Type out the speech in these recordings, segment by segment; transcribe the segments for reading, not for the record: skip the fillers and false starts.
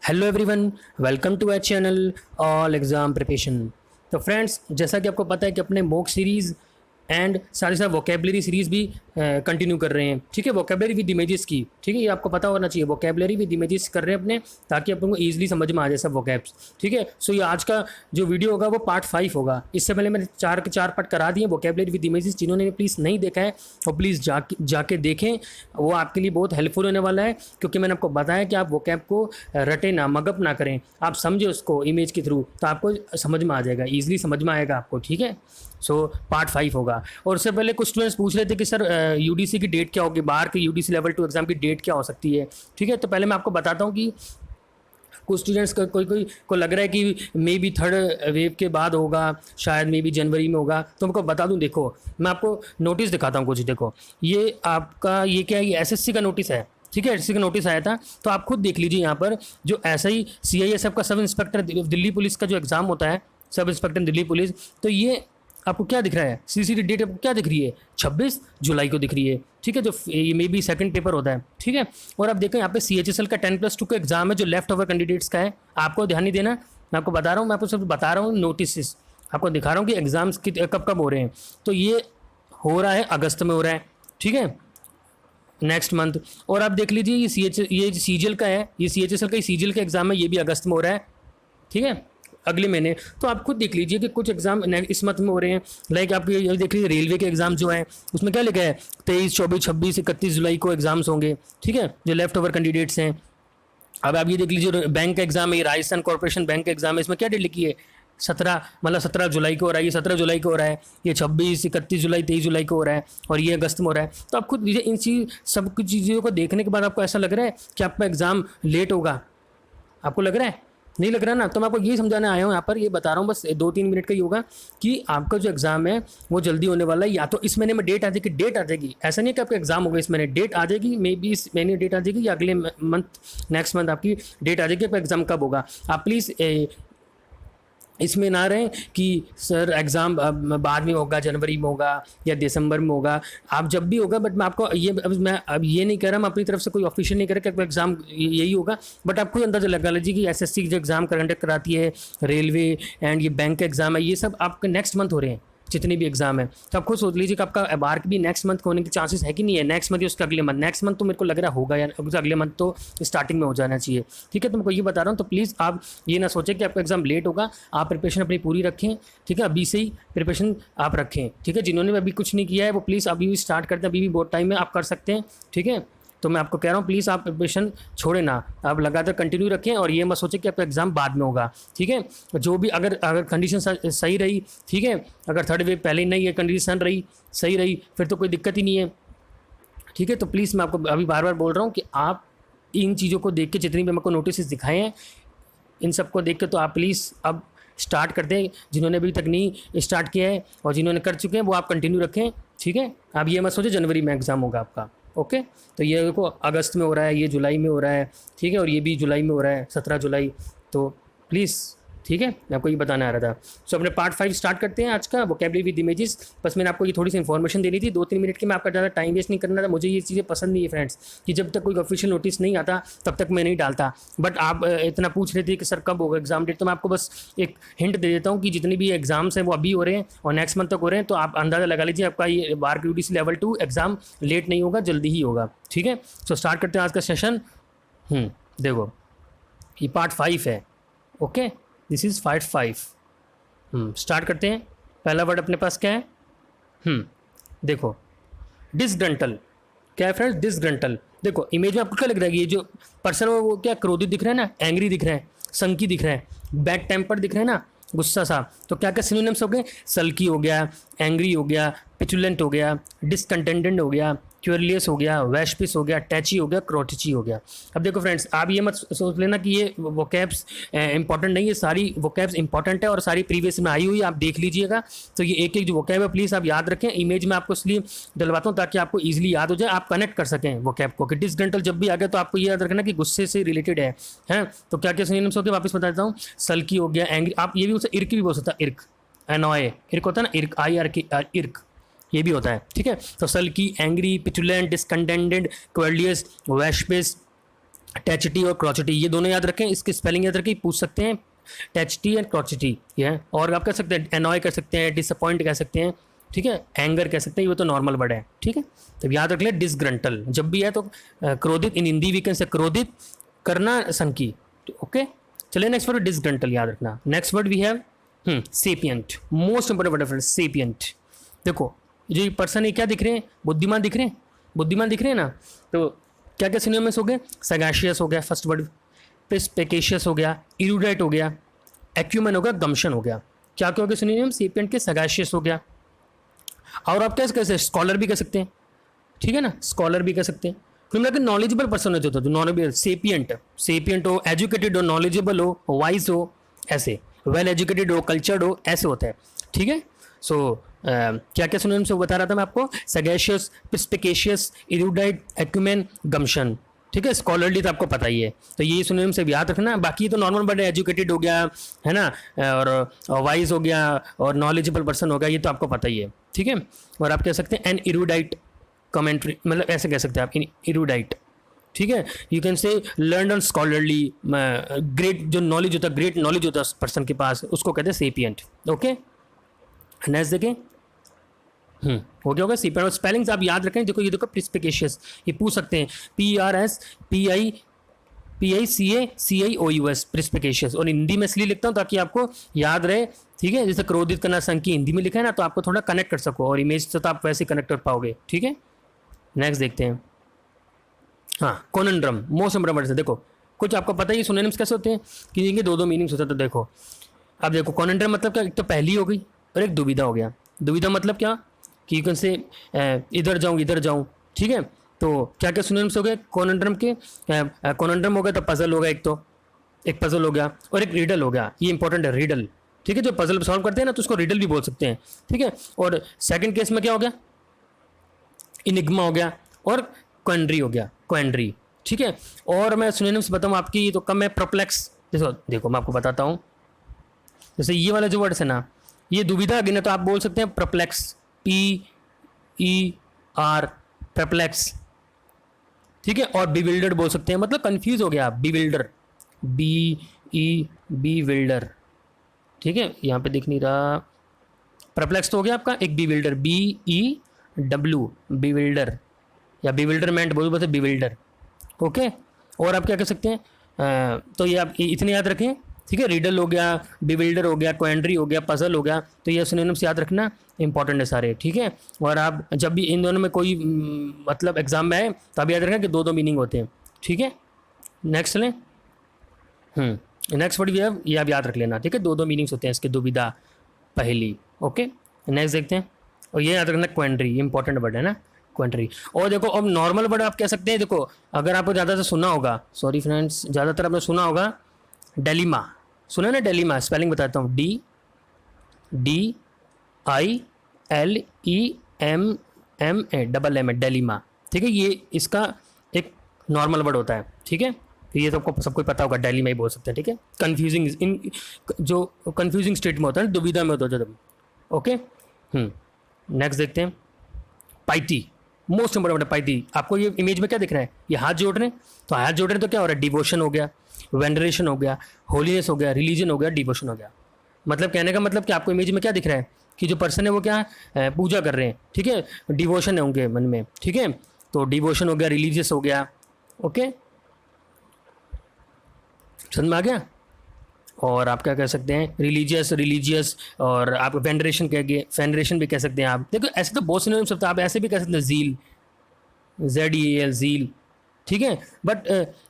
Hello everyone, welcome to our channel all exam preparation. तो friends, जैसा कि आपको पता है कि अपने मॉक सीरीज़ एंड साथ ही साथ वोकेबलरी सीरीज़ भी कंटिन्यू कर रहे हैं। ठीक है, वोकेबलरी विद इमेजेस की। ठीक है, ये आपको पता होना चाहिए, वोकेबलरी विद इमेजेस कर रहे हैं अपने, ताकि अपन को ईजिली समझ में आ जाए सब वोकेब्स। ठीक है, सो ये आज का जो वीडियो होगा वो पार्ट 5 होगा। इससे पहले मैंने चार के चार पार्ट करा दिए वोकेबलरी विद इमेजेस। जिन्होंने प्लीज़ नहीं देखा है वो प्लीज़ जाके देखें, वो आपके लिए बहुत हेल्पफुल होने वाला है। क्योंकि मैंने आपको बताया कि आप वोकैब को रटे ना, मगअप ना करें, आप समझे उसको इमेज के थ्रू, तो आपको समझ में आ जाएगा, ईजिली समझ में आएगा आपको। ठीक है, सो पार्ट 5 होगा। और उससे पहले कुछ स्टूडेंट्स पूछ रहे थे कि सर यूडीसी की डेट क्या होगी, बाहर के यूडीसी लेवल 2 एग्जाम की डेट क्या हो सकती है। ठीक है, तो पहले मैं आपको बताता हूँ कि कुछ स्टूडेंट्स का कोई को लग रहा है कि मे बी थर्ड वेव के बाद होगा, शायद मे बी जनवरी में होगा। तो मैं आपको बता दूं, देखो मैं आपको नोटिस दिखाता हूँ कुछ। देखो ये आपका ये क्या है, ये एसएससी का नोटिस है। ठीक है, एसएससी का नोटिस आया था, तो आप खुद देख लीजिए यहाँ पर। जो ऐसा ही सीआईएसएफ का सब इंस्पेक्टर दिल्ली पुलिस का जो एग्ज़ाम होता है, सब इंस्पेक्टर दिल्ली पुलिस, तो ये आपको क्या दिख रहा है, सीसीटी डेट आपको क्या दिख रही है, 26 जुलाई को दिख रही है। ठीक है, जो ये मे बी सेकंड पेपर होता है। ठीक है, और आप देखें यहाँ पे सीएचएसएल का 10+2 का एग्जाम है, जो लेफ्ट ओवर कैंडिडेट्स का है। आपको ध्यान नहीं देना, मैं आपको बता रहा हूँ, मैं आपको सब बता रहा हूँ, नोटिस आपको दिखा रहा हूँ कि एग्जाम्स कब कब हो रहे हैं। तो ये हो रहा है अगस्त में हो रहा है। ठीक है, नेक्स्ट मंथ। और आप देख लीजिए ये सीजीएल का है, ये सीएचएसएल का सीजीएल का एग्जाम है, ये भी अगस्त में हो रहा है। ठीक है, अगले महीने। तो आप खुद देख लीजिए कि कुछ एग्जाम इस मंथ में हो रहे हैं। लाइक आप ये देख लीजिए, रेलवे के एग्जाम जो है उसमें क्या लिखा है, 23, 24, 26, 31 जुलाई को एग्जाम्स होंगे। ठीक है, जो लेफ्ट ओवर कैंडिडेट्स हैं। अब आप ये देख लीजिए, बैंक का एग्जाम है, राजस्थान कॉर्पोरेशन बैंक का एग्जाम है, इसमें क्या डेट लिखी है, 17, मतलब 17 जुलाई को हो रहा है, ये 17 जुलाई को हो रहा है, ये 26, 31 जुलाई, 23 जुलाई को हो रहा है, और ये अगस्त में हो रहा है। तो आप खुद इन सब कुछ चीज़ों को देखने के बाद आपको ऐसा लग रहा है कि आपका एग्ज़ाम लेट होगा, आपको लग रहा है, नहीं लग रहा ना। तो मैं आपको यही समझाने आया हूँ यहाँ पर, ये बता रहा हूँ, बस 2-3 मिनट का ही होगा कि आपका जो एग्जाम है वो जल्दी होने वाला है। या तो इस महीने में डेट आ जाएगी, डेट आ जाएगी, ऐसा नहीं है कि आपका एग्जाम होगा इस महीने, डेट आ जाएगी, मे बी इस महीने डेट आ जाएगी, या अगले मंथ, नेक्स्ट मंथ आपकी डेट आ जाएगी, आपका एग्जाम कब होगा। आप प्लीज़ इसमें ना रहें कि सर एग्ज़ाम बाद में होगा, जनवरी में होगा या दिसंबर में होगा, आप जब भी होगा। बट मैं आपको मैं अब ये नहीं कह रहा, मैं अपनी तरफ से कोई ऑफिशियल नहीं कह रहा कि एग्ज़ाम यही होगा। बट आपको अंदाजा लगा लीजिए कि एसएससी जो एग्ज़ाम कंडक्ट कराती है, रेलवे एंड ये बैंक का एग्ज़ाम है, ये सब आपके नेक्स्ट मंथ हो रहे हैं, जितने भी एग्जाम है। तो आप खुद सोच लीजिए कि आपका बार भी नेक्स्ट मंथ होने के चांसेस है कि नहीं है, नेक्स्ट मंथ या उसके अगले मंथ। नेक्स्ट मंथ तो मेरे को लग रहा होगा, या अगले मंथ तो स्टार्टिंग में हो जाना चाहिए। ठीक है, तो मैं ये बता रहा हूँ, तो प्लीज़ आप ये ना सोचें कि आपका एग्जाम लेट होगा। आप प्रिपरेशन अपनी पूरी रखें। ठीक है, अभी से ही प्रिपरेशन आप रखें। ठीक है, जिन्होंने अभी कुछ नहीं किया है वो प्लीज़ अभी भी स्टार्ट करते हैं, अभी भी बहुत टाइम है, आप कर सकते हैं। ठीक है, तो मैं आपको कह रहा हूँ प्लीज़ आप प्रिपरेशन छोड़े ना, आप लगातार कंटिन्यू रखें, और ये मत सोचें कि आपका एग्ज़ाम बाद में होगा। ठीक है, जो भी अगर कंडीशन सही रही, ठीक है, अगर थर्ड वेव पहले ही नहीं है, कंडीशन रही सही रही, फिर तो कोई दिक्कत ही नहीं है। ठीक है, तो प्लीज़ मैं आपको अभी बार बार बोल रहा हूँ कि आप इन चीज़ों को देख के, जितनी भी मेरे को नोटिस दिखाए हैं, इन सबको देख के तो आप प्लीज़ अब स्टार्ट कर दें। जिन्होंने अभी तक नहीं स्टार्ट किया है और जिन्होंने कर चुके हैं वो आप कंटिन्यू रखें। ठीक है, आप ये मत सोचें जनवरी में एग्ज़ाम होगा आपका। ओके, तो ये देखो अगस्त में हो रहा है, ये जुलाई में हो रहा है। ठीक है, और ये भी जुलाई में हो रहा है, 17 जुलाई। तो प्लीज़, ठीक है, मैं आपको ये बताना आ रहा था। सो अपने पार्ट 5 स्टार्ट करते हैं आज का, वोकैबुलरी विद इमेजेस। बस मैंने आपको ये थोड़ी सी इन्फॉर्मेशन देनी थी, 2-3 मिनट की, मैं आपका ज़्यादा टाइम वेस्ट नहीं करना था। मुझे ये चीज़ें पसंद नहीं है फ्रेंड्स, कि जब तक कोई ऑफिशियल नोटिस नहीं आता तब तक मैं नहीं डालता। बट आप इतना पूछ रहे थे कि सर कब होगा एग्जाम डेट, तो मैं आपको बस एक हिंट दे देता हूँ कि जितनी भी एग्जाम्स हैं वो अभी हो रहे हैं और नेक्स्ट मंथ तक हो रहे हैं। तो आप अंदाज़ा लगा लीजिए आपका ये बार यूडीसी लेवल 2 एग्जाम लेट नहीं होगा, जल्दी ही होगा। ठीक है, सो स्टार्ट करते हैं आज का सेशन। देखो ये पार्ट 5 है। Okay, this is part 5। Start करते हैं। पहला वर्ड अपने पास क्या है, देखो डिसग्रंटल। क्या है फ्रेंड्स, डिसग्रंटल। देखो इमेज में आपको क्या लग रहा है कि ये जो पर्सन है वो क्या क्रोधित दिख रहा है ना, एंग्री दिख रहा है, संकी दिख रहा है, बैड टेम्पर दिख रहा है ना, गुस्सा सा। तो क्या क्या सिनोनिम्स हो गए, सल्की हो गया, एंग्री हो गया, पिचुलेंट हो गया, डिसकंटेंटेड हो गया, क्यूरलियस हो गया, वैशपिस हो गया, टैची हो गया, क्रोटिची हो गया। अब देखो फ्रेंड्स, आप ये मत सोच लेना कि ये वोकैब्स इंपॉर्टेंट नहीं है, सारी वोकैब्स इंपॉर्टेंट है और सारी प्रीवियस में आई हुई है, आप देख लीजिएगा। तो ये एक एक जो वोकैब है प्लीज़ आप याद रखें। इमेज में आपको इसलिए डलवाता हूँ ताकि आपको ईजिली याद हो जाए, आप कनेक्ट कर सकें वोकैब को। कि डिसग्रंटल जब भी आ गया तो आपको ये याद रखना कि गुस्से से रिलेटेड है। तो क्या क्या सिनोनिम्स हो गए वापस बता देता हूँ। सल्की हो गया, एंग्री, आप ये भी हो सकता, इर्क भी हो सकता है, इर्क, एनॉय, इर्क होता है ना, इर्क, इर्क, ये भी होता है। ठीक है, तो सल्की, एंग्री, पिचुलेंट, डिसकंटेंटेड, क्वर्लियस, वैशपिस, टैचटी और क्रॉचटी, ये दोनों याद रखें, इसकी स्पेलिंग याद रखें, पूछ सकते हैं। टैचटी एंड क्रॉचटी ये है। और आप कह सकते हैं एनॉय कर सकते हैं, डिसअपॉइंट कह सकते हैं, ठीक है, एंगर कह सकते हैं, ये तो नॉर्मल वर्ड है, ठीक है। तो याद रख ले डिसग्रंटल जब भी है तो क्रोधित, इन हिंदी वी कैन से क्रोधित करना, सनकी, ओके। चलिए नेक्स्ट वर्ड डिसग्रंटल याद रखना। Next word we have sapient, most important word friends, sapient. देखो जो पर्सन है क्या दिख रहे हैं, बुद्धिमान दिख रहे हैं, बुद्धिमान दिख रहे हैं ना। तो क्या क्या सिनोनिम्स हो गए, सगाशियस हो गया फर्स्ट वर्ड, पिस्पेकेशियस हो गया, इरूडाइट हो गया, एक्यूमन हो गया, गम्शन हो गया। क्या क्या हो गया सिनोनिम सेपियंट के, सगाशियस हो गया। और आप कैसे कैसे स्कॉलर भी कह सकते हैं, ठीक है ना, स्कॉलर भी कह सकते हैं। फिर मतलब नॉलेजेबल पर्सन है जो होता है, नॉलेजेबल सेपियंट, सेपियंट हो, एजुकेटेड हो, नॉलेजेबल हो, वाइज हो, ऐसे वेल एजुकेटेड हो, कल्चर्ड हो, ऐसे होता है, ठीक है। सो क्या क्या सिनोनिम से बता रहा था मैं आपको, सगैशियस, पिस्पिकेशियस, इरूडाइट, एक्यूमेन, गम्शन, ठीक है। स्कॉलरली तो आपको पता ही है, तो ये सिनोनिम से याद रखना। बाकी तो नॉर्मल वर्ड है, एजुकेटेड हो गया है ना, और वाइज हो गया, और नॉलेजेबल पर्सन हो गया, ये तो आपको पता ही है, ठीक है। और आप कह सकते हैं एन इरूडाइट कमेंट्री, मतलब ऐसे कह सकते हैं आप, इरूडाइट, ठीक है। यू कैन से लर्न ऑन स्कॉलरली, ग्रेट जो नॉलेज होता है, ग्रेट नॉलेज होता है पर्सन के पास, उसको कहते हैं सेपियंट, ओके। नेक्स्ट देखें, हो गया होगा सीपेंट। और स्पेलिंग्स आप याद रखें, देखो ये देखो प्रिस्पिकेशियस, ये पूछ सकते हैं, PRSPICACIOUS, प्रिस्पिकेशियस। और हिंदी में इसलिए लिखता हूँ ताकि आपको याद रहे, ठीक है। जैसे क्रोधित करना, संकी हिंदी में लिखा है ना, तो आपको थोड़ा कनेक्ट कर सको, और इमेज से तो आप वैसे कनेक्ट कर पाओगे, ठीक है। नेक्स्ट देखते हैं, हाँ कोनंड्रम, मोस्ट इंपोर्टेंट से। देखो कुछ आपको पता ही सिनोनिम्स कैसे होते हैं कि इनके दो दो मीनिंग्स होते हैं। तो देखो अब देखो कोनंड्रम मतलब क्या, एक तो पहली हो गई और एक दुविधा हो गया। दुविधा मतलब क्या कि यू कैन से इधर जाऊँ, ठीक है। तो क्या क्या सिनोनिम्स हो गए कोनंड्रम के, कोनंड्रम हो गया तो पजल हो गया, एक पजल हो गया, और एक रिडल हो गया। ये इंपॉर्टेंट है, रिडल, ठीक है। जो पजल सॉल्व करते हैं ना तो उसको रिडल भी बोल सकते हैं, ठीक है। और सेकंड केस में क्या हो गया, इनिग्मा हो गया, और क्वेंड्री हो गया, क्वेंड्री, ठीक है। और मैं सिनोनिम्स बताऊँ आपकी तो कम है, परप्लेक्स। देखो मैं आपको बताता हूँ, जैसे ये वाला जो वर्ड्स है ना, ये दुविधा आ गई ना, तो आप बोल सकते हैं परप्लेक्स, PER, परप्लेक्स, ठीक है। और बिविल्डर्ड बोल सकते हैं, मतलब कंफ्यूज हो गया आप, बिविल्डर, बिविल्डर, ठीक है। यहाँ पे दिख नहीं रहा, परप्लेक्स तो हो गया आपका, एक बिविल्डर, BEW, बिविल्डर, या बिविल्डरमेंट बोल बोलते, बिविल्डर, ओके। और आप क्या कर सकते हैं, तो ये आप इतने याद रखें, ठीक है। रिडल हो गया, बिविल्डर हो गया, क्वेंड्री हो गया, पजल हो गया, तो ये सिनोनिम्स याद रखना इंपॉर्टेंट है सारे, ठीक है। और आप जब भी इन दोनों में कोई मतलब एग्जाम में आए तो आप याद रखना कि दो दो मीनिंग होते हैं, ठीक है। नेक्स्ट लें, नेक्स्ट वर्ड भी है, ये आप याद रख लेना, ठीक है। दो दो मीनिंग्स होते हैं इसके, दुविधा, पहली, ओके। नेक्स्ट देखते हैं, और ये याद रखना क्वेंड्री, इंपॉर्टेंट वर्ड है ना, क्वेंट्री। और देखो अब नॉर्मल वर्ड आप कह सकते हैं, देखो अगर आपको ज़्यादा से सुना होगा, सॉरी फ्रेंड्स, ज़्यादातर आपने सुना होगा डेलिमा, सुना ना डेलिमा, स्पेलिंग बताता हूँ, DILEMA, डेलिमा, ठीक है। ये इसका एक नॉर्मल वर्ड होता है, ठीक है। तो ये सबको पता होगा, डेलिमा ही बोल सकते हैं, ठीक है। कन्फ्यूजिंग, इन जो कन्फ्यूजिंग स्टेट में होता है, दुविधा में होता है जब, ओके। नेक्स्ट देखते हैं, पाइटी, मोस्ट इंपोर्टेंट है पाइटी। आपको ये इमेज में क्या दिख रहा है, ये हाथ जोड़ रहे हैं, तो हाथ जोड़ रहे हैं तो क्या हो रहा है, डिवोशन हो गया, वेनरेशन हो गया, होलीनेस हो गया, रिलीजन हो गया, डिवोशन हो गया। मतलब कहने का मतलब कि आपको इमेज में क्या दिख रहा है कि जो पर्सन है वो क्या है, पूजा कर रहे हैं, ठीक है, डिवोशन है उनके मन में, ठीक है। तो डिवोशन हो गया, रिलीजियस हो गया, ओके, समझ में आ गया। और आप क्या कह सकते हैं, रिलीजियस, और आप वेनरेशन वेनरेशन भी कह सकते हैं आप। देखो ऐसे तो बहुत सिनोनिम्स होते हैं, आप ऐसे भी कह सकते हैं, ज़ील, ZEAL, ज़ील, ठीक है। बट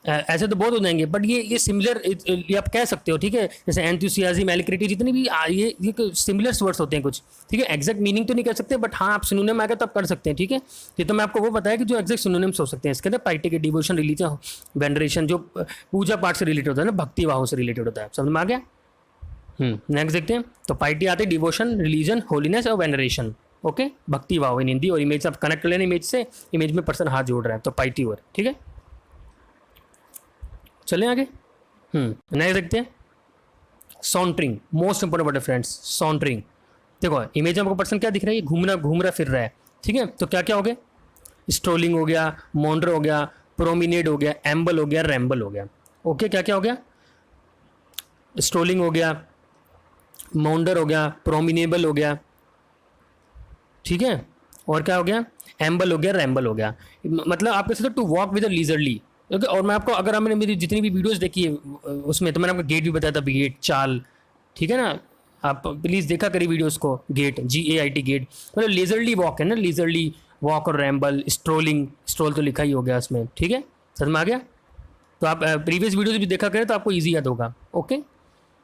ऐसे तो बहुत हो जाएंगे, बट ये सिमिलर, ये आप कह सकते हो, ठीक है। जैसे एंथुसियाज्म, एलिक्रिटी, जितनी भी ये सिमिलर वर्ड्स होते हैं कुछ, ठीक है। एग्जैक्ट मीनिंग तो नहीं कह सकते, बट हाँ आप सिनोनिम आ गया तो आप कर सकते हैं, ठीक है। ये तो मैं आपको वो बताया कि जो एग्जैक्ट सिनोनिम्स हो सकते हैं इसके अंदर, पाइटी के, डिवोशन, रिलीजन, वेनरेशन, जो पूजा पाठ से रिलेटेड होता है ना, भक्ति भाव से रिलेटेड होता है, समझ में आ गया। नेक्स्ट देखते हैं, तो पाइटी आते हैं डिवोशन, रिलीजन, होलीनेस और वेनरेशन, ओके, भक्ति भाव इन हिंदी। और इमेज आप कनेक्ट कर लेना इमेज से, इमेज में पर्सन हाथ जोड़ रहा है, तो पाइटी और, ठीक है। चलें आगे, नेक्स्ट देखते हैं, सॉन्टरिंग, मोस्ट इंपोर्टेंट वर्ड है फ्रेंड्स, सॉन्टरिंग। देखो इमेज में आपको पर्सन क्या दिख रहा है, घूम रहा फिर रहा है, ठीक है। तो क्या क्या हो गया, स्ट्रोलिंग हो गया, मॉन्डर हो गया, प्रोमिनेड हो गया, एम्बल हो गया, रैम्बल हो गया। ओके, क्या क्या हो गया? स्ट्रोलिंग हो गया, माउंडर हो गया, प्रोमिनेबल हो गया, ठीक है, और क्या हो गया? एम्बल हो गया, रैम्बल हो गया। मतलब आप कह सकते हो to walk with leisurely. Okay, और मैं आपको, अगर आपने मेरी जितनी भी वीडियोस देखी है उसमें, तो मैंने आपको गेट भी बताया था, गेट, चाल, ठीक है ना। आप प्लीज़ देखा करिए वीडियोस को। गेट, GAIT, गेट, मतलब लेजरली वॉक है ना, लेजरली वॉक और रैम्बल, स्ट्रोलिंग, स्ट्रोल तो लिखा ही हो गया उसमें, ठीक है, समझ में आ गया। तो आप प्रीवियस वीडियोज भी देखा करें तो आपको ईजी याद होगा। ओके,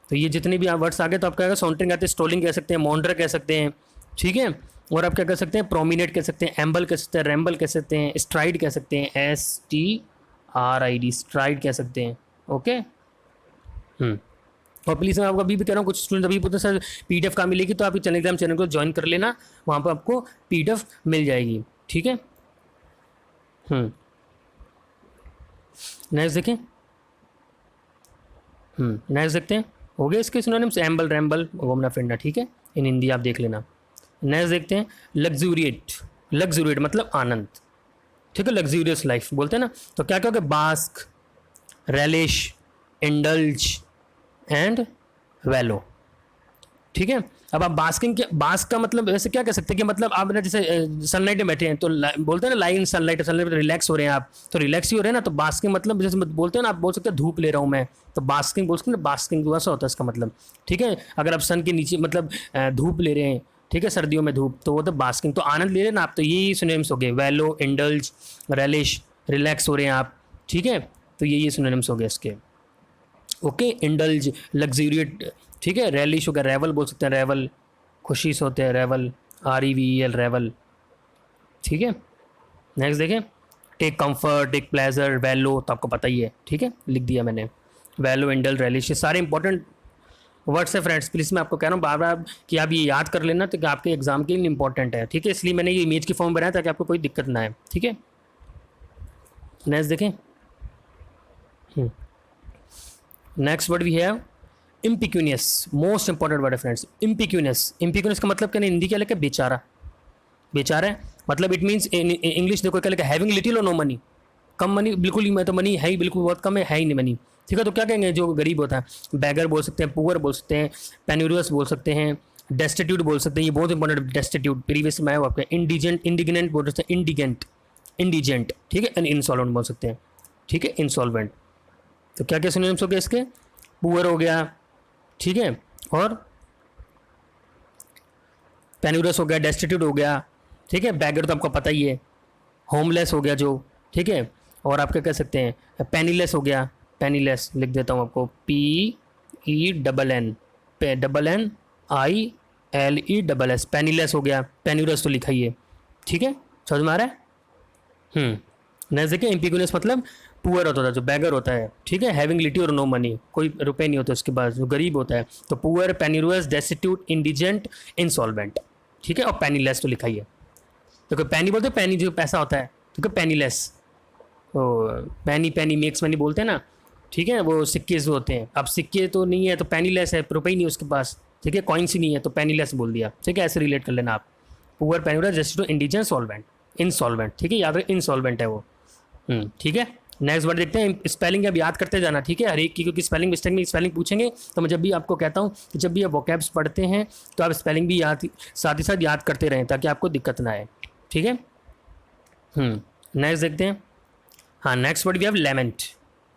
तो ये जितने भी वर्ड्स आ गए, तो आप क्या सॉन्टरिंग आते हैं, स्ट्रोलिंग कह सकते हैं, मॉन्डर कह सकते हैं, ठीक है, और आप क्या कह सकते हैं? प्रोमिनेट कह सकते हैं, एम्बल कह सकते हैं, रैम्बल कह सकते हैं, स्ट्राइड कह सकते हैं, STRID, स्ट्राइड कह सकते हैं। ओके, और प्लीज़ मैं आपको अभी भी कह रहा हूँ, कुछ स्टूडेंट अभी पूछते सर PDF कहाँ मिलेगी, तो आप टेलीग्राम चैनल को ज्वाइन कर लेना, वहाँ पर आपको PDF मिल जाएगी, ठीक है। नेक्स्ट देखें, नेक्स्ट देखते हैं। हो गया इसके सिनोनिम्स, एम्बल, रैम्बल, घूमना फिरना, ठीक है, इन हिंदी आप देख लेना। नेक्स्ट देखते हैं, लग्जूरिएट। लग्जूरिएट मतलब आनंद, ठीक है, लग्जूरियस लाइफ बोलते हैं ना। तो क्या क्या हो गया? बास्क, रेलिश, इंडल्ज एंड वेलो, ठीक है। अब आप बास्किंग के, बास्क का मतलब वैसे क्या कह सकते हैं कि मतलब आप ना जैसे सनलाइट में बैठे हैं तो बोलते हैं ना, लाइन सनलाइट, सनलाइट में रिलैक्स हो रहे हैं आप, तो रिलैक्स ही हो रहे हैं ना। तो बास्किंग मतलब जैसे बोलते हैं ना, आप बोल सकते हैं धूप ले रहा हूँ मैं, तो बास्किंग बोल सकते हैं ना, बास्किंग वैसा होता है इसका मतलब, ठीक है। अगर आप सन के नीचे मतलब धूप ले रहे हैं, ठीक है, सर्दियों में धूप, तो वो तो बास्किंग, तो आनंद ले रहे हैं ना आप, तो यही सिनोनिम्स हो गए, वेलो, इंडल्ज, रेलिश, रिलैक्स हो रहे हैं आप, ठीक है, तो यही सिनोनिम्स हो गए इसके। ओके, इंडल्ज, लग्जूरिएट, ठीक है, रेलिश हो गया, रेवल बोल सकते हैं, रेवल, खुशी से होते हैं, रेवल, REVEL, रेवल, ठीक है। नेक्स्ट देखें, टेक कंफर्ट, टेक प्लेजर, वैलो, तो आपको पता ही है, ठीक है, लिख दिया मैंने, वैलो, इंडल, रेलिश, ये सारे इंपॉर्टेंट वर्ड्स है फ्रेंड्स। प्लीज़ मैं आपको कह रहा हूँ बार बार कि आप ये याद कर लेना, तो कि आपके एग्जाम के लिए इंपॉर्टेंट है, ठीक है, इसलिए मैंने ये इमेज की फॉर्म बनाया ताकि आपको कोई दिक्कत ना आए, ठीक है। नेक्स्ट देखें, next word we have impecunious, most important word है फ्रेंड्स, इम्पिक्यूनियस। इम्पिक्यूनियस का मतलब क्या है हिंदी क्या लिखा है? बेचारा, बेचारा है, मतलब इट मीन्स इंग्लिश देखो क्या लिखा है? हैविंग लिटिल और नो मनी, कम मनी, बिल्कुल ही, मैं तो मनी है ही बिल्कुल बहुत कम है ही नहीं मनी, ठीक है। तो क्या कहेंगे जो गरीब होता है? बैगर बोल सकते हैं, पुअर बोल सकते हैं, पेन्यूरियस बोल सकते हैं, डेस्टिट्यूट बोल सकते हैं, ये बहुत इंपॉर्टेंट, डेस्टिट्यूट प्रीवियस में आया हुआ आपका, इंडिजेंट, इंडिगनेंट बोल सकते हैं, इंडिगेंट, इंडिजेंट, ठीक है, एंड इंसॉल्वेंट बोल सकते हैं, ठीक है, इंसॉल्वेंट। तो क्या क्या सिनोनिम्स हो गए इसके? पुअर हो गया, ठीक है, और पेन्यूरियस हो गया, डेस्टिट्यूट हो गया, ठीक है, बैगर तो आपको पता ही है, होमलेस हो गया जो, ठीक है, और आप क्या कह सकते हैं? पेनीलेस हो गया, पेनीलेस लिख देता हूँ आपको, PENN, NNILESS, पेनीलेस हो गया, पेन्यूरस तो लिखा ही है, ठीक है, समझ में आ रहा है। नेक्स्ट देखिए, इम्पिक्यूनियस मतलब पुअर होता है, जो बैगर होता है, ठीक है, हैविंग लिटिल और नो मनी, कोई रुपए नहीं होता उसके पास, जो गरीब होता है, तो poor, penurious, destitute, indigent, insolvent, ठीक है, और पेनीलेस तो लिखा ही है। तो पैनी बोलते हैं, पैनी जो पैसा होता है, ठीक है, पेनीलेस, तो पैनी, पैनी मेक्स मनी बोलते हैं ना, ठीक है, वो सिक्के जो होते हैं, अब सिक्के तो नहीं है तो पेनीलेस है, रुपये ही नहीं उसके पास, ठीक है, कॉइन्स ही नहीं है तो पेनीलेस बोल दिया, ठीक है, ऐसे रिलेट कर लेना आप। Poor, penurious, destitute, indigent, solvent, insolvent, ठीक है, याद रहे इंसॉल्वेंट है वो। ठीक है। नेक्स्ट वर्ड देखते हैं, स्पेलिंग अब याद करते जाना, ठीक है, हर एक की, क्योंकि स्पेलिंग मिस्टेक में स्पेलिंग पूछेंगे, तो मैं जब भी आपको कहता हूँ कि जब भी आप वोकैब्स पढ़ते हैं तो आप स्पेलिंग भी याद, साथ ही साथ याद करते रहें ताकि आपको दिक्कत ना आए, ठीक है। नेक्स्ट देखते हैं, हाँ, नेक्स्ट वर्ड भी हैव लेमेंट।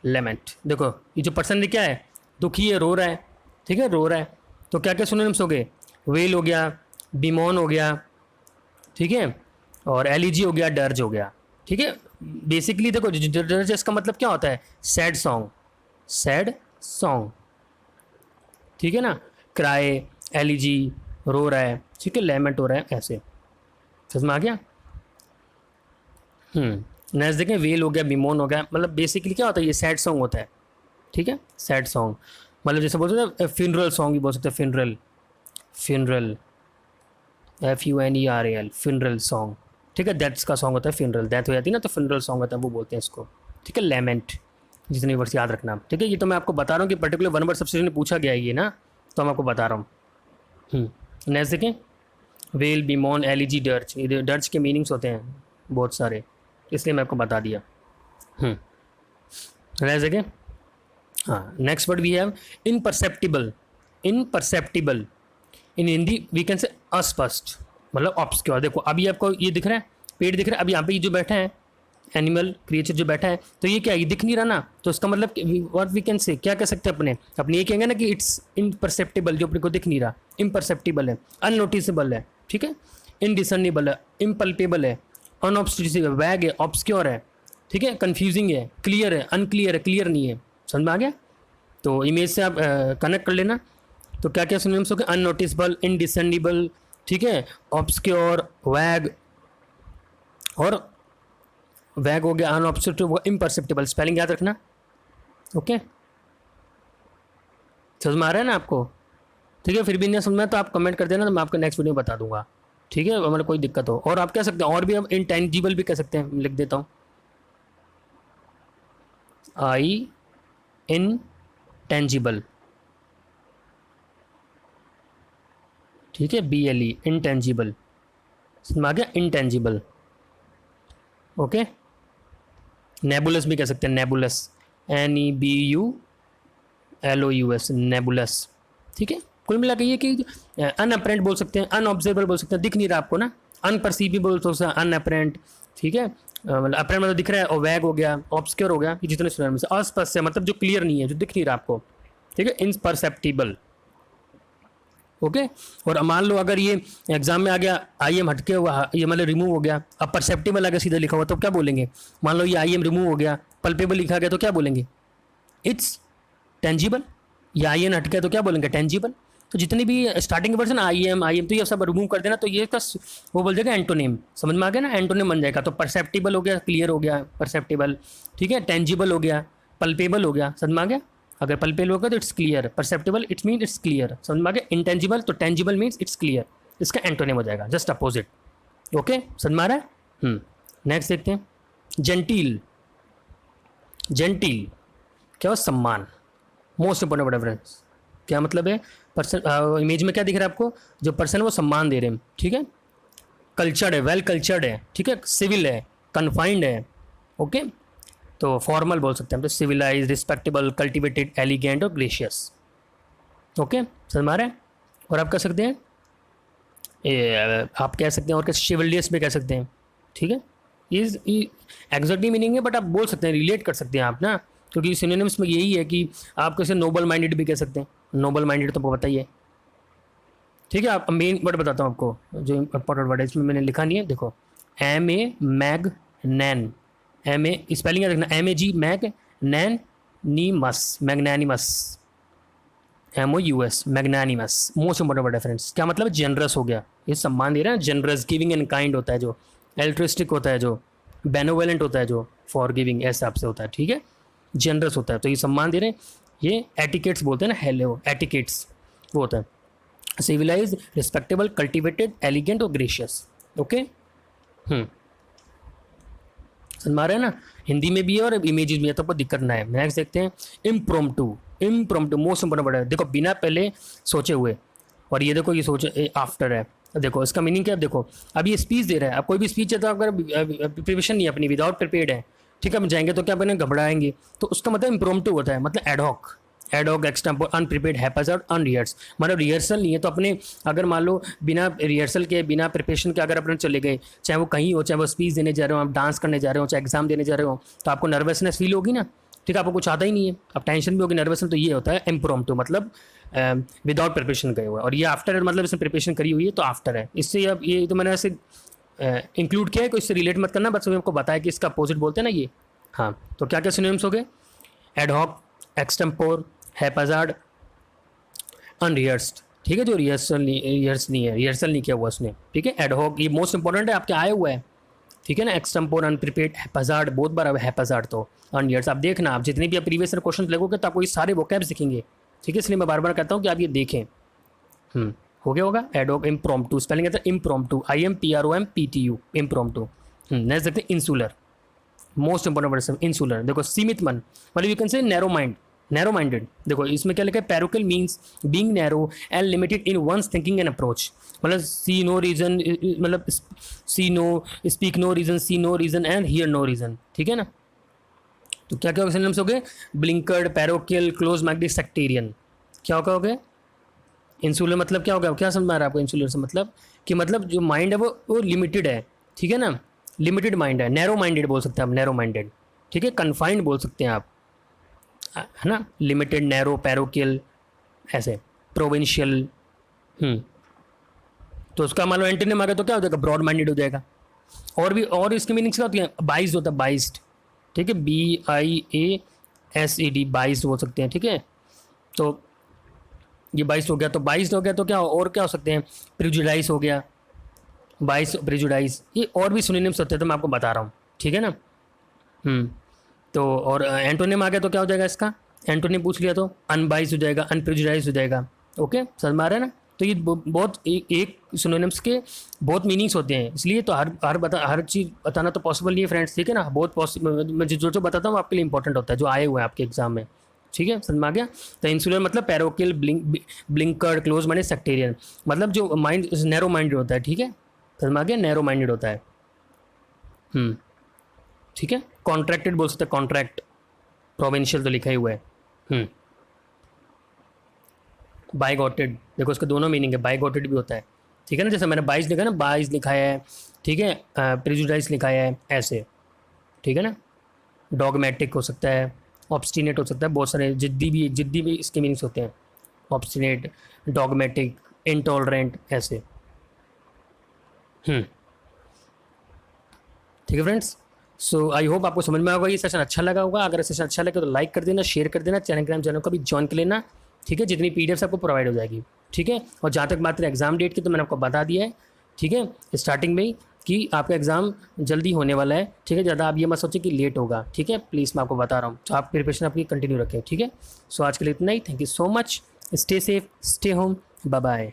लेमेंट देखो, ये जो पर्सन क्या है? दुखी है, रो रहा है, ठीक है, रो रहा है, तो क्या क्या सिनोनिम्स हो गए? वेल हो गया, बिमोन हो गया, ठीक है, और एलिजी हो गया, डर्ज हो गया, ठीक है। बेसिकली देखो, डर्ज इसका मतलब क्या होता है? सैड सॉन्ग, सैड सॉन्ग, ठीक है ना। क्राई, एलिजी, रो रहा है, ठीक है, लेमेंट हो रहा है, ऐसे समझ में आ गया। नेक्स्ट देखें, वेल हो गया, बिमोन हो गया, मतलब बेसिकली क्या होता है? ये सैड सॉन्ग होता है, ठीक है, सैड सॉन्ग, मतलब जैसे बोलते हैं फ्यूनरल सॉन्ग भी बोल सकते हैं, funeral, funeral, FUNERAL, funeral song, ठीक है, डेथ्स का सॉन्ग होता है, फ्यूनरल, डेथ हो जाती है ना तो फ्यूनरल सॉन्ग होता है, वो बोलते हैं इसको, ठीक है। लेमेंट, जितने वर्ड्स याद रखना, ठीक है, ये तो मैं आपको बता रहा हूँ कि पर्टिकुलर वन वर्ड सब्सिट्यूशन में पूछा गया है ये ना, तो मैं आपको बता रहा हूँ। नेक्स्ट देखें, वेल, बिमोन, एलिजी, डर्ज, डर्ज के मीनिंग्स होते हैं बहुत सारे, इसलिए मैं आपको बता दिया। रह सके। हाँ, next word we have imperceptible. Imperceptible in Hindi we can say अस्पष्ट, मतलब ऑब्सक्योर। देखो अभी आपको ये दिख रहा है, पेड़ दिख रहा है, अभी यहाँ पे ये जो बैठा है एनिमल क्रिएचर जो बैठा है, तो ये क्या, ये दिख नहीं रहा ना, तो इसका मतलब व्हाट वी कैन से, क्या कह सकते हैं अपने ये कहेंगे ना कि इट्स इनपरसेप्टिबल, जो अपने को दिख नहीं रहा, इम्परसेप्टिबल है, अननोटिसेबल है, ठीक है, इनडिसर्नेबल है, इम्पल्पेबल है, अनऑब्स्ट्यूसिव है, वैग है, ऑब्सक्योर है, ठीक है, कन्फ्यूजिंग है, क्लियर है, अनक्लियर है, क्लियर नहीं है। समझ में आ गया? तो इमेज से आप कनेक्ट कर लेना। तो क्या क्या सिनोनिम्स हो गए? अननोटिसेबल, इनडिसर्नेबल, ठीक है, ऑब्सक्योर, वैग, और वैग हो गया, अनऑब्स्ट्रूसिव, इम्परसेप्टिबल। स्पेलिंग याद रखना, ओके? समझ में आ रहा है ना आपको? ठीक है, फिर भी नहीं समझ में तो आप कमेंट कर देना, तो मैं आपको नेक्स्ट वीडियो में बता दूंगा, ठीक है, हमारे कोई दिक्कत हो। और आप कह सकते हैं, और भी हम इनटेंजिबल भी कह सकते हैं, लिख देता हूँ, आई इनटेंजिबल, ठीक है, BLE, इनटेंजिबल। समझ में आ गया? Intangible, okay. नेबुलस भी कह सकते हैं, नेबुलस, NEBULOUS, नेबुलस, ठीक है। कुल मिला के ये कि अनअपरेंट बोल सकते हैं, अनऑब्जर्वेबल बोल सकते हैं, दिख नहीं रहा आपको ना, अनपरसीवेबल तो अनअपरेंट, ठीक है, मतलब अपरेंट मतलब दिख रहा है, और वैग हो गया, ऑब्सक्योर हो गया, ये जितने सिनोनिम्स है। अस्पष्ट है मतलब जो क्लियर नहीं है, जो दिख नहीं रहा आपको, ठीक है, इनपरसेप्टिबल, ओके। और मान लो अगर ये एग्जाम में आ गया IM हटके हुआ, ये मतलब रिमूव हो गया, अब परसेप्टिबल अगर सीधा लिखा हुआ तो क्या बोलेंगे? मान लो ये IM रिमूव हो गया, पल्पेबल लिखा गया तो क्या बोलेंगे? It's tangible. या IN हट गया तो क्या बोलेंगे? टेंजिबल। तो जितनी भी स्टार्टिंग वर्ड ना IM तो ये सब रिमूव कर देना, तो ये का वो बोल देगा एंटोनिम। समझ में आ गया ना? एंटोनिम बन जाएगा। तो परसेप्टिबल हो गया, क्लियर हो गया, परसेप्टिबल, ठीक है, टेंजिबल हो गया, पल्पेबल हो गया। समझ में आ गया? अगर पल्पेबल होगा तो it's clear, perceptible it's mean it's clear. समझ में आ गया? इंटेंजिबल तो टेंजिबल मीन्स इट्स क्लियर, इसका एंटोनिम हो जाएगा, जस्ट अपोजिट, ओके। समझ में आ रहा है? नेक्स्ट देखते हैं, जेंटिल। जेंटिल क्या हो? सम्मान, मोस्ट इंपॉर्टेंट रेफरेंस। क्या मतलब है? पर्सन, इमेज में क्या दिख रहा है आपको? जो पर्सन है वो सम्मान दे रहे हैं, ठीक है, कल्चर्ड है, वेल कल्चर्ड है, ठीक है, सिविल है, कन्फाइंड है, ओके। तो फॉर्मल बोल सकते हैं, तो सिविलाइज, रिस्पेक्टेबल, कल्टिवेटेड, एलिगेंट और ग्रेशियस, ओके। समझ में आ रहा है? और आप कह सकते हैं आप कह सकते हैं और क्या, शिवलियस भी कह सकते हैं, ठीक है। इज एग्जैक्टली मीनिंग है, बट आप बोल सकते हैं, रिलेट कर सकते हैं आप ना, क्योंकि सिनोनिम्स में यही है कि आप कैसे नोबल माइंडेड भी कह सकते हैं। नोबल माइंडेड तो आपको बताइए, ठीक है। आप मेन वर्ड बताता हूँ आपको, जो इंपॉर्टेंट वर्ड है, इसमें मैंने लिखा नहीं है, देखो, मैग्नैन, स्पेलिंग याद रखना, MAG, मैग्नैनिमस, मैग्नैनिमस, MOUS, मैग्नैनिमस, most important word है फ्रेंड्स। क्या मतलब? जनरस हो गया, ये सम्मान दे रहा है, जनरस, गिविंग एंड काइंड होता है जो, एल्ट्रिस्टिक होता है जो, बेनोवेलेंट होता है जो, फॉर गिविंग ऐसे आपसे होता है, ठीक है, जनरस होता है, तो ये सम्मान दे रहे हैं। ये एटिकेट्स बोलते हैं ना, हेलो एटिकेट्स, वो होता है सिविलाइज, रिस्पेक्टेबल, कल्टिवेटेड, एलिगेंट और ग्रेशियस, ओके। समझ में आ रहा है ना? हिंदी में भी है और इमेजेस भी है, तो आपको दिक्कत ना है। नेक्स्ट देखते हैं, impromptu. Impromptu most important word है, देखो, बिना पहले सोचे हुए, और ये देखो, ये सोचे आफ्टर है। देखो इसका मीनिंग क्या है? देखो अब ये स्पीच दे रहा है, अब कोई भी स्पीच है तो अगर प्रिपरेशन नहीं है अपनी, विदाउट प्रिपेयर्ड है, ठीक है, हम जाएंगे तो क्या बने, घबराएंगे, तो उसका मतलब इम्प्रोम्प्टू होता है, मतलब एडहॉक, एडहॉक, एक्सटेम्पोर, अनप्रिपेयर्ड, हैप्पैजार्ड, अनरिहर्स। मतलब रिहर्सल नहीं है, तो अपने अगर मान लो बिना रिहर्सल के, बिना प्रिपरेशन के अगर अपने चले गए, चाहे वो कहीं हो, चाहे वो स्पीच देने जा रहे हो, आप डांस करने जा रहे हो, चाहे एग्जाम देने जा रहे हो, तो आपको नर्वसनेस फील होगी ना, ठीक है, आपको कुछ आता ही नहीं है, अब टेंशन भी होगी, नर्वसनेस, तो ये होता है इम्प्रोम्प्टू, मतलब विदाउट प्रिपरेशन गए हुए। और ये आफ्टर है, मतलब इसने प्रिपरेशन करी हुई है तो आफ्टर है। इससे अब ये तो मैंने ऐसे इंक्लूड किया है, कोई इससे रिलेट मत करना, बस आपको बताया कि इसका अपोजिट बोलते हैं ना ये। हाँ, तो क्या क्या सिनोनिम्स हो गए? एडहॉक, एक्सटेम्पोर, हैप्पैजार्ड, अनरिहर्स्ड, ठीक है, जो रिहर्सल नहीं किया हुआ उसने, ठीक है। एडहॉक ये मोस्ट इंपॉर्टेंट है, आपके आए हुआ है, ठीक है ना। एक्सटेम्पोर, अनप्रिपेयर्ड, हैप्पैजार्ड बहुत बार हैप्पैजार्ड, तो अनरिहर्स्ड। आप देखना, आप जितने भी आप प्रीवियस क्वेश्चन लगोगे तो आपको ये सारे वोकैब्स दिखेंगे, ठीक है, इसलिए मैं बार बार कहता हूँ कि आप ये देखें। हो गया होगा। एडहॉक, इम्प्रोम्प्टू, स्पेलिंग कहते हैं इम्प्रोम्प्टू, IMPROMPTU, इम्प्रोम्प्टू। नेक्स्ट देखते हैं, insular, most important word, insular. देखो, सीमित मन, मतलब you can say narrow mind, narrow minded. देखो इसमें क्या लिखा है? Parochial means being narrow and limited in one's thinking and approach, मतलब सी नो रीजन, मतलब see no, speak no reason, see no reason and hear no reason, ठीक है ना। तो क्या क्या सिनोनिम्स हो गए? Blinkered, parochial, close minded, sectarian. क्या हो गए? इंसुलर मतलब क्या होगा? क्या समझ में आ रहा है आपको इंसुलर से? मतलब कि मतलब जो माइंड है वो लिमिटेड है, ठीक है ना, लिमिटेड माइंड है, नैरो माइंडेड बोल सकते हैं आप, नैरो माइंडेड, ठीक है, कन्फाइंड बोल सकते हैं आप, है ना, लिमिटेड, नैरो, पैरोकियल, ऐसे, प्रोविंशियल। तो उसका मान लो एंटोनिम आ गया तो क्या हो जाएगा? ब्रॉड माइंडेड हो जाएगा। और भी और इसकी मीनिंग्स क्या होती हैं? बाइस्ड होता है, बाइस्ड, ठीक है, BIASED, बाइस्ड बोल सकते हैं, ठीक है। तो ये बाइस्ड हो गया, तो बाइस्ड हो गया तो क्या और क्या हो सकते हैं? प्रिजुडाइज हो गया, बाइस, प्रिजुडाइज, ये और भी सिनोनिम्स होते हैं तो मैं आपको बता रहा हूँ, ठीक है ना। तो और एंटोनिम आ गया तो क्या हो जाएगा इसका? एंटोनिम पूछ लिया तो अनबाइज हो जाएगा, अनप्रिजुडाइज हो जाएगा। ओके, समझ में आ रहा है ना। तो ये बहुत एक सिनोनिम्स के बहुत मीनिंग्स होते हैं, इसलिए तो हर चीज़ बताना तो पॉसिबल नहीं है फ्रेंड्स, ठीक है ना। बहुत पॉसिबल, मैं जो बताता हूँ आपके लिए इंपॉर्टेंट होता है, जो आए हुए हैं आपके एग्जाम में, ठीक है, समझ में आ गया। तो इंसुलर मतलब पैरोकियल, ब्लिंकर्ड, क्लोज माइंडेड, सेक्टेरियन, मतलब जो माइंड नैरो माइंडेड होता है, ठीक है, समझ में आ गया, नैरो माइंडेड होता है। ठीक है, कॉन्ट्रैक्टेड बोल सकते हैं, कॉन्ट्रैक्ट, प्रोविंशियल तो लिखा ही हुआ है। बाइगॉटेड, देखो उसके दोनों मीनिंग है, बाइगॉटेड भी होता है, ठीक है ना, जैसे मैंने बाइस लिखा है ना, बाइस लिखा है, ठीक है, प्रिजुडाइज लिखा है, ऐसे, ठीक है ना। डॉगमेटिक हो सकता है, ऑब्स्टिनेट हो सकता है, बहुत सारे, जिद्दी भी इसके मीनिंग्स होते हैं, ऑब्स्टिनेट, डॉगमेटिक, इंटॉलरेंट, ऐसे। ठीक है फ्रेंड्स, सो आई होप आपको समझ में होगा, ये सेशन अच्छा लगा होगा। अगर सेशन अच्छा लगे तो लाइक कर देना, शेयर कर देना, टेलीग्राम चैनल को भी ज्वाइन कर लेना, ठीक है, जितनी PDF आपको प्रोवाइड हो जाएगी, ठीक है। और जहाँ तक बात है एग्जाम डेट की, तो मैंने आपको बता दिया है, ठीक है, स्टार्टिंग में ही, कि आपका एग्ज़ाम जल्दी होने वाला है, ठीक है। ज़्यादा आप ये मत सोचिए कि लेट होगा, ठीक है, प्लीज़ मैं आपको बता रहा हूँ, तो आप प्रिपरेशन अपनी कंटिन्यू रखें, ठीक है। सो आज के लिए इतना ही, thank you so much, stay safe, stay home, bye bye.